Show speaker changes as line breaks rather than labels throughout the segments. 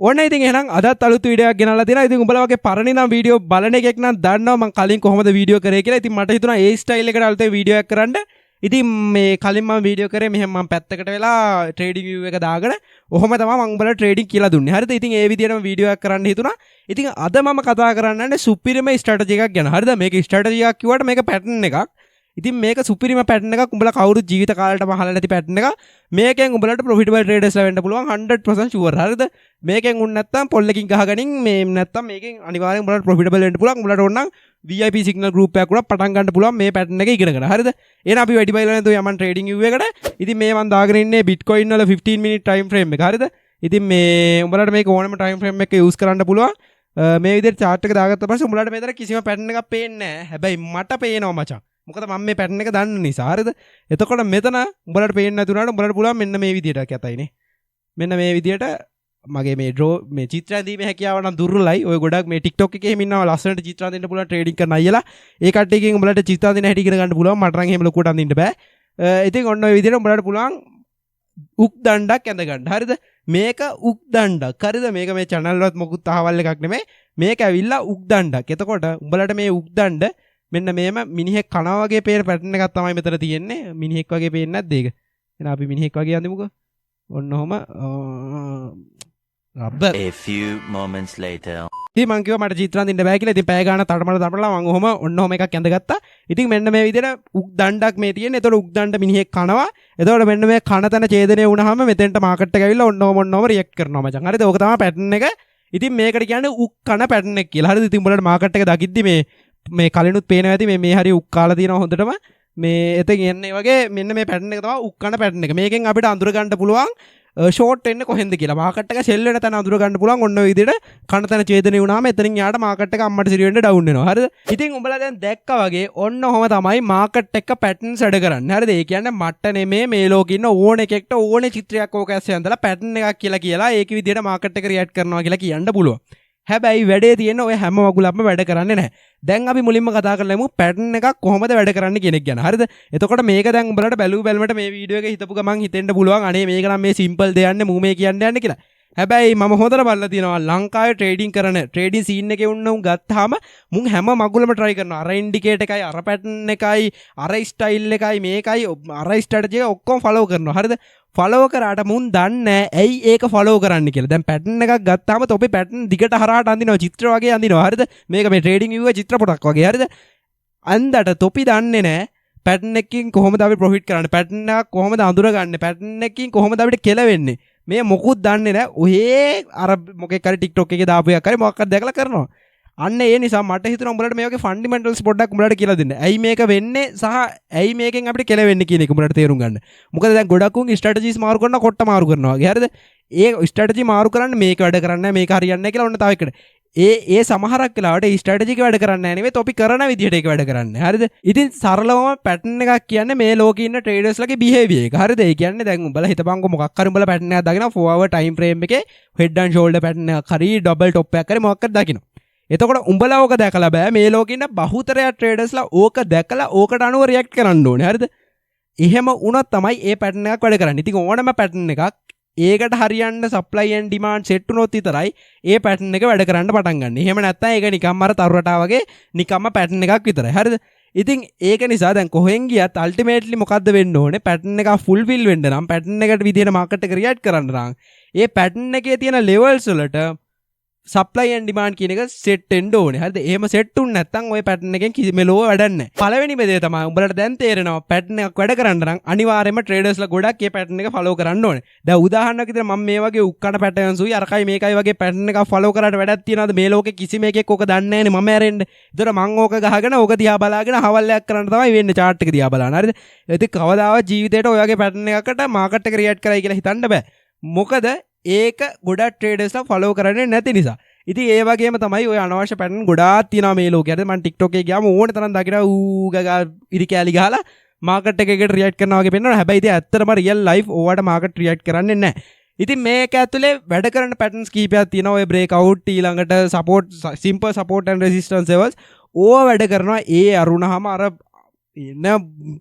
ඕන ඉතින් එහෙනම් අදත් අලුත් වීඩියෝ එකක් ගෙනල්ලා තියෙනවා. ඉතින් උඹලා වගේ පරණ නම් වීඩියෝ බලන එකෙක් නම් දන්නවා මම කලින් කොහොමද වීඩියෝ කරේ කියලා. ඉතින් මට හිතුණා ඒ ස්ටයිල් එකට අලුතෙන් වීඩියෝ එකක් කරන්න. ඉතින් මේ කලින් මම වීඩියෝ කරේ මෙහෙම මම පැත්තකට වෙලා ට්‍රේඩින් view එක දාගෙන ඔහොම තමයි මම උඹලා ට්‍රේඩින් කියලා දුන්නේ. හරිද? ඉතින් ඒ විදිහටම වීඩියෝ එකක් කරන්න හිතුණා. ඉතින් අද මම කතා කරන්නන්නේ සුපිරිම ස්ට්‍රැටජි එකක් ගැන. හරිද? මේක ස්ට්‍රැටජි එකක් කිව්වට මේක පැටර්න් එකක්. ඉතින් මේක සුපිරිම පැටර්න් එකක්. උඹලා කවුරුත් ජීවිත කාලෙටම අහලා නැති පැටර්න් එකක්. මේකෙන් උඹලට ප්‍රොෆිටබල් ට්‍රේඩර්ස්ලා වෙන්න පුළුවන් 100% ෂුවර්. හරිද? මේකෙන් උන් නැත්තම් පොල්ලකින් ගහගනින් මේ නැත්තම් මේකෙන් අනිවාර්යෙන් උඹලට ප්‍රොෆිටබල් වෙන්න පුළුවන්. උඹලට ඕන නම් VIP සිග්නල් ගෲප් එකක් උඩ පටන් ගන්න පුළුවන් මේ පැටර්න් එක ඉගෙනගෙන. හරිද? එහෙනම් අපි වැඩි බයිලා නැතුව යමන් ට්‍රේඩින් view එකට. ඉතින් මේ මම දාගෙන ඉන්නේ Bitcoin වල 15 minute time frame එක. හරිද? ඉතින් මේ උඹලට මේක ඕනම time frame එකක use කරන්න පුළුවන්. මේ විදිහට chart එක දාගත්ත පස්සේ උඹලට මෙතන කිසිම පැටර්න් එකක් පේන්නේ නැහැ. හැබැයි මට පේනවා මචං. මොකද මම මේ පැටර්න් එක දන්න නිසා. හරිද? එතකොට මෙතන උඹලට පේන්නේ නැති උනාට උඹලට පුළුවන් මෙන්න මේ විදිහට කැතයිනේ. මෙන්න මේ විදිහට මගේ මේ ඩ්‍රෝ මේ චිත්‍ර ඇඳීමේ හැකියාව නම් දුර්වලයි. ඔය ගොඩක් මේ TikTok එකේ එහෙම ඉන්නවා ලස්සනට චිත්‍ර අඳින්න පුළුවන් ට්‍රේඩින් කරන අයියලා. ඒ කට්ටියකින් උඹලට චිත්‍ර අඳින්න හැටි ඉගෙන ගන්න පුළුවන්. මට නම් එහෙම ලොකුවට අඳින්න බෑ. ඉතින් ඔන්න ඔය විදිහට උඹලට පුළුවන් උක් දණ්ඩක් ඇඳ ගන්න. හරිද? මේක උක් දණ්ඩක්. හරිද? මේක මේ channel වලත් මොකුත් අහවල් එකක් නෙමෙයි. මේක ඇවිල්ලා උක් දණ්ඩක්. එතකොට උඹලට මේ උක් දණ්ඩ මෙන්න මේම මිනිහෙක් කනවා වගේ පේන පැටර්න් එකක් තමයි මෙතන තියෙන්නේ. මිනිහෙක් වගේ පේන්නේ නැද්ද ඒක? එහෙනම් අපි මිනිහෙක් වගේ අඳිමුකෝ. ඔන්න ඔහම රබ්බර්.
A few moments later.
ඉතින් මං කිව්වා මට චිත්‍ර අඳින්න බෑ කියලා. ඉතින් පැය ගානක් තටමලා මං ඔහම ඔන්න ඔහම එකක් ඇඳගත්තා. ඉතින් මෙන්න මේ විදිහට උක් දණ්ඩක් මේ තියෙන්නේ. ඒතකොට උක් දණ්ඩ මිනිහෙක් කනවා. එතකොට මෙන්න මේ කන තැන ඡේදනය වුණාම මෙතෙන්ට මාකට් එක ඇවිල්ලා ඔන්න ඔහම රියැක්ට් කරනවා මචං. හරිද? ඕක තමයි පැටර්න් එක. ඉතින් මේකට කියන්නේ උක් කන පැටර්න් එක කියලා. හරිද? ඉතින් උඹලට මාකට් එක දකිද්දි මේ කලිනුත් පේනවා ඇති මේ හරි උක් කාලා තියෙනවා හොඳටම. මේ එතෙන් එන්නේ වගේ මෙන්න මේ පැටර්න් එක තමයි උක් කන පැටර්න් එක. මේකෙන් අපිට අඳුර ගන්න පුළුවන් ෂෝට් එන්නේ කොහෙන්ද කියලා. මාකට් එක සෙල් වෙන තැන අඳුර ගන්න පුළුවන්. ඔන්න ඔය විදිහට කන තැන ඡේදනය වුණාම එතනින් යාට මාකට් එක අම්මට සිරි වෙන්න ඩවුන් වෙනවා. හරිද? ඉතින් උඹලා දැන් දැක්කා වගේ ඔන්න ඔහම තමයි මාකට් එක පැටර්න්ස් වැඩ කරන්නේ. හරිද? ඒ කියන්නේ මට නෙමේ මේ ලෝකේ ඉන්න ඕන එකෙක්ට ඕනේ චිත්‍රයක් ඕක ඇස්සේ ඇඳලා පැටර්න් එකක් කියලා ඒක විදිහට මාකට් එක රියැක්ට් කරනවා කියලා කියන්න පුළුවන්. හැබැයි වැඩේ තියෙන ඔය හැම වගුලක්ම වැඩ කරන්නේ නැහැ. දැන් අපි මුලින්ම කතා කරලාමු පැටර්න් එකක් කොහොමද වැඩ කරන්නේ කියන එක ගැන. හරිද? එතකොට මේක දැන් උඹලට බැලුවට මේ වීඩියෝ එක හිතපු ගමන් හිතෙන්න පුළුවන් අනේ මේක නම් මේ සිම්පල් දෙයන්නේ මූ මේ කියන්න යන්නේ කියලා. හැබැයි මම හොඳට බලලා තියෙනවා ලංකාවේ ට්‍රේඩින් සීන් එකේ උන්නු ගත්තාම මුන් හැම මගුලම try කරනවා. අර ඉන්ඩිකේටර් එකයි අර පැටර්න් එකයි අර ස්ටයිල් එකයි මේකයි අර ස්ට්‍රැටජි එක ඔක්කොම ෆලෝ කරනවා. හරිද? ෆලෝ කරාට මුන් දන්නේ ඇයි ඒක ෆලෝ කරන්න කියලා. දැන් පැටර්න් එකක් ගත්තාම තොපේ පැටර්න් දිගට හරහාට අඳිනවා චිත්‍ර වගේ අඳිනවා. හරිද? මේක මේ ට්‍රේඩින් view එක චිත්‍රපටයක් වගේ. හරිද? අන්දට තොපි දන්නේ නැහැ පැටර්න් එකකින් කොහොමද අපි ප්‍රොෆිට් කරන්නේ. පැටර්න් එකක් කොහොමද අඳුරගන්නේ. පැටර්න් එකකින් කොහොමද අපිට කෙලවෙන්නේ. මේ මොකුත් දන්නේ නැහැ. ඔහේ අර මොකෙක් හරි TikTok එකේ දාපු එකක් හරි මොකක්ද දැකලා කරනවා. අන්න ඒ නිසා මට හිතුණා උඹලට මේ වගේ ෆන්ඩමෙන්ටල්ස් පොඩ්ඩක් උඹලට කියලා දෙන්න. ඇයි මේක වෙන්නේ සහ ඇයි මේකෙන් අපිට කෙලවෙන්නේ කියන එක උඹලට තේරුම් ගන්න. මොකද දැන් ගොඩක් උන් ස්ට්‍රැටජිස් මාරු කරනවා කොට මාරු කරනවා වගේ. හරිද? ඒ ස්ට්‍රැටජි මාරු කරන්නේ මේක වැඩ කරන්නේ නැහැ මේක හරියන්නේ නැහැ කියලා ඔන්න තව එකකට. ඒ සමහරක් වෙලාවට ඒ ස්ට්‍රැටජි එක වැඩ කරන්නේ නැහැ නෙවෙයි තොපි කරන විදිහට ඒක වැඩ කරන්නේ. හරිද? ඉතින් සරලවම පැටර්න් එකක් කියන්නේ මේ ලෝකේ ඉන්න ට්‍රේඩර්ස්ලාගේ බිහේවියර් එක. හරිද? ඒ කියන්නේ දැන් උඹලා හිතපන්කො මොකක් හරි උඹලා පැටර්න් එකක් දාගෙන 4 hour time frame එකේ head and shoulder පැටර්න් එකක් හරි double top එකක් හරි මොකක් හරි දකින්න. එතකොට උඹලා ඕක දැකලා බෑ මේ ලෝකේ ඉන්න බහුතරය ට්‍රේඩර්ස්ලා ඕක දැකලා ඕකට අනුව රියැක්ට් කරන්න ඕනේ. හරිද? එහෙම වුණොත් තමයි ඒ පැටර්න් එකක් වැඩ කරන්නේ. ඉතින් ඕනම පැටර්න් එකක් ඒකට හරියන්න supply and demand set වුණොත් විතරයි ඒ පැටර්න් එක වැඩ කරන්න පටන් ගන්න. එහෙම නැත්නම් ඒක නිකම්ම අර තරුරටා වගේ නිකම්ම පැටර්න් එකක් විතරයි. හරිද? ඉතින් ඒක නිසා දැන් කොහෙන් ගියත් ultimately මොකද්ද වෙන්න ඕනේ? පැටර්න් එක fulfill වෙන්න නම් පැටර්න් එකට විදිහට මාකට් එක රියැක්ට් කරන්න නම් ඒ පැටර්න් එකේ තියෙන levels වලට supply and demand කියන එක set වෙන්න ඕනේ. හරිද? එහෙම set වුනේ නැත්නම් ওই pattern එකෙන් කිසි මෙලෝ වැඩක් නැහැ. පළවෙනිම දේ තමයි උඹලට දැන් තේරෙනවා pattern එකක් වැඩ කරන්න නම් අනිවාර්යයෙන්ම traders ලා ගොඩක් මේ pattern එක follow කරන්න ඕනේ. දැන් උදාහරණයක් විදිහට මම මේ වගේ උක්කන patterns උයි අරකයි මේකයි වගේ pattern එකක් follow කරාට වැඩක් තියනවාද මේ ලෝකේ කිසිම එකෙක් ඕක දන්නේ නැහැනේ මම ඇරෙන්න. ඒතර මං ඕක ගහගෙන ඕක දිහා බලාගෙන හවල්ලයක් කරන්න තමයි වෙන්නේ chart එක දිහා බලන්න. හරිද? ඉතින් කවදාවත් ජීවිතේට ඔය වගේ pattern එකකට market එක react කරයි කියලා හිතන්න බෑ. මොකද ඒක ගොඩක් traders ලා follow කරන්නේ නැති නිසා. ඉතින් ඒ වගේම තමයි ඔය අනවශ්‍ය පැටර්න් ගොඩාක් තියෙනවා මේ ලෝකේ. හරිද? මම TikTok එකේ ගියාම ඕන තරම් දකිනවා ඌ ගගා ඉරි කෑලි ගහලා මාකට් එකකට රියැක්ට් කරනවා වගේ පෙන්නනවා. හැබැයි ඉතින් ඇත්තටම රියල් ලයිෆ් ඕවට මාකට් රියැක්ට් කරන්නේ නැහැ. ඉතින් මේක ඇතුලේ වැඩ කරන පැටර්න්ස් කීපයක් තියෙනවා. ඔය බ්‍රේක් අවුට් ඊළඟට support simple support and resistance levels ඕව වැඩ කරනවා. ඒ අරුණාම අර ඉන්න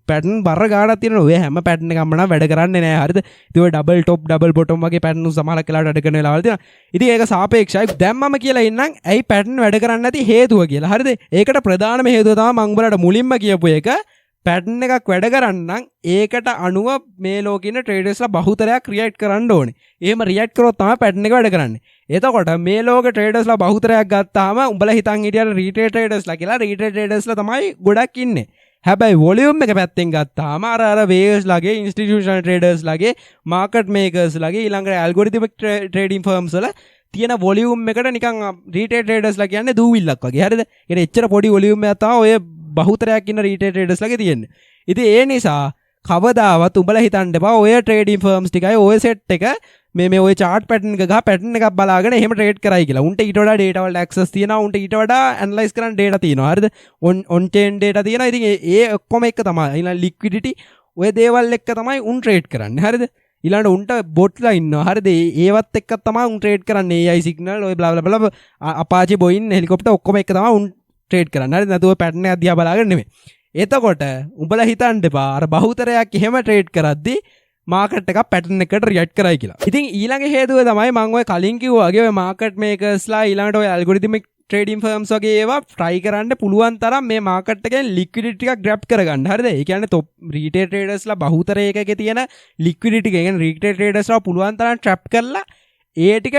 පැටන් බර ගාඩක් තියෙන ඔය හැම පැටර්න් එකක්ම නම් වැඩ කරන්නේ නැහැ හරිද ඉතින් ඔය ඩබල් টොප් ඩබල් බොටම් වගේ පැටර්න් සමහර වෙලාවට වැඩ කරන වෙලාවල් තියෙනවා ඉතින් ඒක සාපේක්ෂයි දැන් මම කියලා ඉන්නම් ඇයි පැටර්න් වැඩ කරන්නේ නැති හේතුව කියලා හරිද ඒකට ප්‍රධානම හේතුව තමයි මම උඹලට මුලින්ම කියපු එක පැටර්න් එකක් වැඩ කරන්න ඒකට අනුව මේ ලෝකේ ඉන්න ට්‍රේඩර්ස්ලා බහුතරයක් රියැක්ට් කරන්න ඕනේ. එහෙම රියැක්ට් කරොත් තමයි පැටර්න් එක වැඩ කරන්නේ. එතකොට මේ ලෝකේ ට්‍රේඩර්ස්ලා බහුතරයක් ගත්තාම උඹලා හිතන් හිටියට රීටේල් ට්‍රේඩර්ස්ලා කියලා රීටේල් ට්‍රේඩර්ස්ලා තමයි ගොඩක් ඉන්නේ. හැබැයි වොලියුම් එක පැත්තෙන් ගත්තාම අර වේවර්ස් ලගේ ඉන්ස්ටිටියුෂනල් ට්‍රේඩර්ස් ලගේ මාකට් මේකර්ස් ලගේ ඊළඟට ඇල්ගොරිතමික් ට්‍රේඩින් ෆර්ම්ස් වල තියෙන වොලියුම් එකට නිකන් රීටේල් ට්‍රේඩර්ස්ලා කියන්නේ දූවිල්ලක් වගේ. හරිද? ඒ එච්චර පොඩි වොලියුම් එකක් තමයි ඔය බහුතරයක් ඉන්න රීටේල් ට්‍රේඩර්ස් ලගේ තියෙන්නේ. ඉතින් ඒ නිසා කවදාවත් උඹලා හිතන්න එපා ඔය ට්‍රේඩින් ෆර්ම්ස් ටිකයි ඔය සෙට් එක මේ ඔය chart pattern එක ගහ pattern එකක් බලාගෙන එහෙම ට්‍රේඩ් කරයි කියලා. උන්ට ඊට වඩා data වලට access තියෙනවා. උන්ට ඊට වඩා analyze කරන්න data තියෙනවා. හරිද? on chain data තියෙනවා. ඉතින් ඒ ඔක්කොම එක තමයි. ඊළඟ liquidity ඔය දේවල් එක්ක තමයි උන් ට්‍රේඩ් කරන්නේ. හරිද? ඊළඟට උන්ට බොට්ලා ඉන්නවා. හරිද? ඒවත් එක්ක තමයි උන් ට්‍රේඩ් කරන්නේ. AI signal ඔය bla bla bla Apache Boeing helicopter ඔක්කොම එක තමයි උන් ට්‍රේඩ් කරන්නේ. හරිද? නැතුව pattern එක දිහා බලාගෙන නෙමෙයි. එතකොට උඹලා හිතන්න එපා අර බහුතරයක් එහෙම ට්‍රේඩ් කරද්දී මාකට් එක පැටර්න් එකට රියැක්ට් කරයි කියලා. ඉතින් ඊළඟ හේතුව තමයි මම ඔය කලින් කිව්වා වගේ ඔය මාකට් මේකර්ස්ලා ඊළඟට ඔය ඇල්ගොරිතමික් ට්‍රේඩින් ෆර්ම්ස් වගේ ඒවා try කරන්න පුළුවන් තරම් මේ මාකට් එකෙන් ලික්විඩිටි ටිකක් grab කරගන්න. හරිද? ඒ කියන්නේ top retail traders ලා බහුතරයකගේ තියෙන ලික්විඩිටි එක කියන්නේ retail traders ලා පුළුවන් තරම් trap කරලා ඒ ටික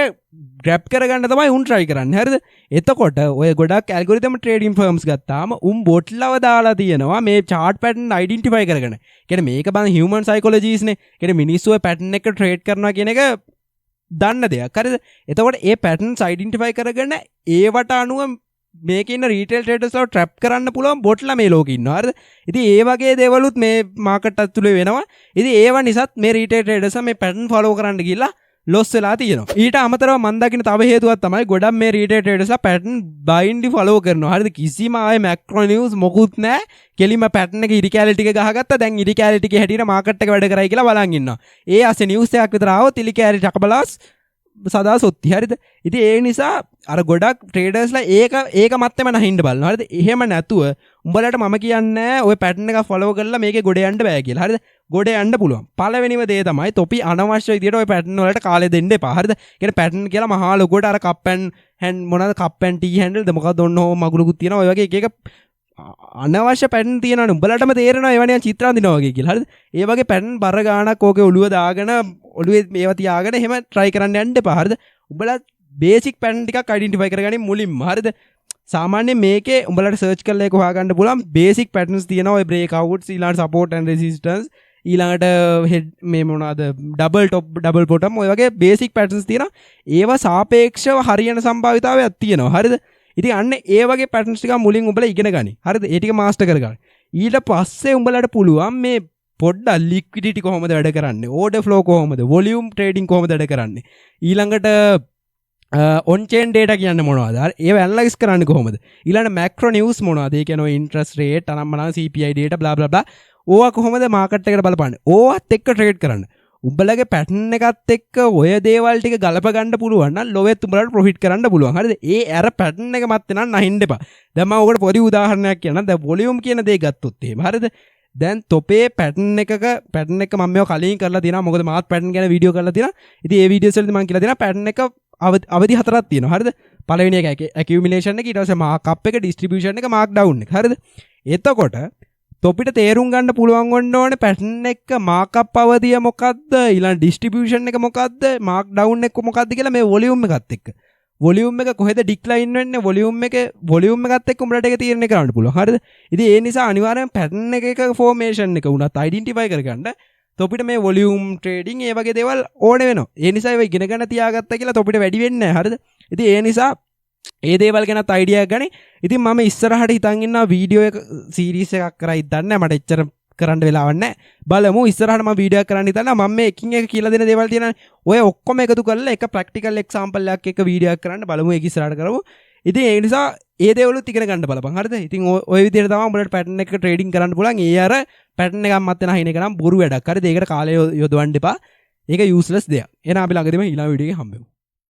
grab කරගන්න තමයි උන් try කරන්නේ. හරිද? එතකොට ඔය ගොඩක් ඇල්ගොරිතම් ට්‍රේඩින් ෆර්ම්ස් ගත්තාම උන් බොට්ලව දාලා තියෙනවා මේ chart pattern identify කරගෙන. කියන්නේ මේක බං human psychologies නේ. කියන්නේ මිනිස්සු ඔය pattern එක trade කරනවා කියන එක දන්න දෙයක්. හරිද? එතකොට ඒ patterns identify කරගෙන ඒවට අනුව මේකේ ඉන්න retail traders ලා trap කරන්න පුළුවන් බොට්ලා මේ ලෝකේ ඉන්නවා. හරිද? ඉතින් ඒ වගේ දේවලුත් මේ market ඇතුලේ වෙනවා. ඉතින් ඒව නිසාත් මේ retail traders මේ pattern follow කරන්න ගිහලා ලොස් වෙලා තියෙනවා. ඊට අමතරව මම දකින්න තව හේතුවක් තමයි ගොඩක් මේ රීටේල් ට්‍රේඩර්ස්ලා පැටර්න් බයින්ඩි ෆලෝ කරනවා. හරිද? කිසිම ආයේ මැක්‍රෝ නිවුස් මොකුත් නැහැ. කෙලිම පැටර්න් එක ඉරිකැලිටි එක ගහගත්තා. දැන් ඉරිකැලිටි එක හැටියට මාකට් එක වැඩ කරයි කියලා බලන් ඉන්නවා. ඒ ASCII නිවුස් එකක් විතර ආවොත් ඉරිකැලිටි අකබලාස් සදා සොත්ති. හරිද? ඉතින් ඒ නිසා අර ගොඩක් ට්‍රේඩර්ස්ලා ඒක මත්තෙම නැහින්න බලනවා. හරිද? එහෙම නැතුව උඹලට මම කියන්නේ ඔය පැටර්න් එක ෆලෝ කරලා මේකේ ගොඩ යන්න බෑ කියලා. හරිද? ගොඩ යන්න පුළුවන්. පළවෙනිම දේ තමයි තොපි අනවශ්‍ය විදියට ඔය පැටර්න් වලට කාලය දෙන්න එපා. හරිද? කියන්නේ පැටර්න් කියලා මහා ලොකුවට අර කප් ඇන් හැන්ඩ් මොනවාද කප් ඇන් ටී හැන්ඩල්ද මොකක්ද ඔන්න ඕම මගුලකුත් තියෙනවා. ඔය වගේ එක අනවශ්‍ය පැටර්න් තියෙනවනේ. උඹලටම තේරෙනවා ඒවා නිකන් චිත්‍ර අඳිනවා වගේ කියලා. හරිද? ඒ වගේ පැටර්න් බර ගාණක් ඕකේ ඔළුව දාගෙන ඔළුවේ මේවා තියාගෙන එහෙම try කරන්න යන්න එපා. හරිද? උඹලා බේසික් පැටර්න් ටිකක් identify කරගනින් මුලින්ම. හරිද? සාමාන්‍යයෙන් මේකේ උඹලට search කරලා ඒක හොයාගන්න පුළුවන් බේසික් පැටර්න්ස් තියෙනවා. ඔය breakouts ඊළඟට support and resistance ඊළඟට හෙඩ් මේ මොනවාද ඩබල් টොප් ඩබල් බොටම් ඔය වගේ බේසික් පැටර්න්ස් තියෙනවා. ඒවා සාපේක්ෂව හරියන සම්භාවිතාවයක් තියෙනවා. හරිද? ඉතින් අන්න ඒ වගේ පැටර්න්ස් ටික මුලින් උඹලා ඉගෙන ගනි. හරිද? ඒ ටික මාස්ටර් කරගන්න. ඊට පස්සේ උඹලට පුළුවන් මේ පොඩ්ඩක් ලික්විඩිටි කොහොමද වැඩ කරන්නේ? ඕඩර් ෆ්ලෝ කොහොමද? වොලියුම් ට්‍රේඩින් කොහොමද වැඩ කරන්නේ? ඊළඟට on chain data කියන්නේ මොනවද? ඒව ඇනලයිස් කරන්නේ කොහොමද? ඊළඟ macro news මොනවද? ඒ කියන්නේ interest rate, අනම්මනා CPI data bla bla bla. ඕවා කොහොමද මාකට් එකට බලපාන්නේ? ඕවත් එක්ක ට්‍රේඩ් කරන්න. උඹලගේ පැටර්න් එකත් එක්ක ඔය දේවල් ටික ගලප ගන්න පුළුවන් නම් ලොවෙත් උඹලට ප්‍රොෆිට් කරන්න පුළුවන්. හරිද? ඒ අර පැටර්න් එක මැත්තේ නම් නැහින්න එපා. දැන් මම ඔකට පොඩි උදාහරණයක් කියන්නම්. දැන් වොලියුම් කියන දේ ගත්තොත් එහෙම. හරිද? දැන් තොපේ පැටර්න් එක මම මේව කලින් කරලා තියෙනවා. මොකද මාත් පැටර්න් ගැන වීඩියෝ කරලා තියෙනවා. ඉතින් ඒ වීඩියෝස් වලදී මම කියලා තියෙනවා පැටර්න් එක අවධි හතරක් තියෙනවා. හරිද? පළවෙනි එක accumulation එක, ඊට පස්සේ mark up එක, distribution එක, mark down එක. හරිද? එතකොට තොපිට තේරුම් ගන්න පුළුවන් වන්න ඕනේ පැටර්න් එක mark up අවධිය මොකද්ද? ඊළඟ distribution එක මොකද්ද? mark down එක මොකද්ද කියලා මේ volume එකත් එක්ක. volume එක කොහෙද decline වෙන්නේ? volume එකත් එක්ක උඹලට ඒක තීරණය කරන්න පුළුවන්. හරිද? ඉතින් ඒ නිසා අනිවාර්යෙන් පැටර්න් එකක formation එක උනත් identify කරගන්න තොපිට මේ වොලියුම් ට්‍රේඩින් ඒ වගේ දේවල් ඕනේ වෙනවා. ඒ නිසා ඒව ඉගෙන ගන්න තියාගත්තා කියලා තොපිට වැඩි වෙන්නේ නැහැ. හරිද? ඉතින් ඒ නිසා ඒ දේවල් ගැනත් අයිඩියා එකක් ගනි. ඉතින් මම ඉස්සරහට හිතන් ඉන්නවා වීඩියෝ එක සීරීස් එකක් කරා ඉදන්නේ මට එච්චර කරන්න වෙලාවක් නැහැ. බලමු ඉස්සරහට මම වීඩියෝ එකක් කරන්න හිතනවා. මම මේ එකින් එක කියලා දෙන දේවල් තියෙනවා. ඔය ඔක්කොම එකතු කරලා එක ප්‍රැක්ටිකල් එක්සැම්පල් එකක් එක වීඩියෝ එකක් කරන්න බලමු. ඒක ඉස්සරහට කරමු. ඉතින් ඒ නිසා ඒ දේවලුත් ඉගෙන ගන්න බලපන්. හරිද? ඉතින් ඔය විදිහට තමයි උඹලට පැටර්න් එක ට්‍රේඩින් කරන්න පුළුවන්. ඒ අර පැටර්න් එකක් මැත්තේ නැහින එක නම් බොරු වැඩක්. හරිද? ඒකට කාලය යොදවන්න එපා. ඒක යූස්ලස් දෙයක්. එහෙනම් අපි ළඟදීම ඊළඟ වීඩියෝ එකේ හම්බෙමු.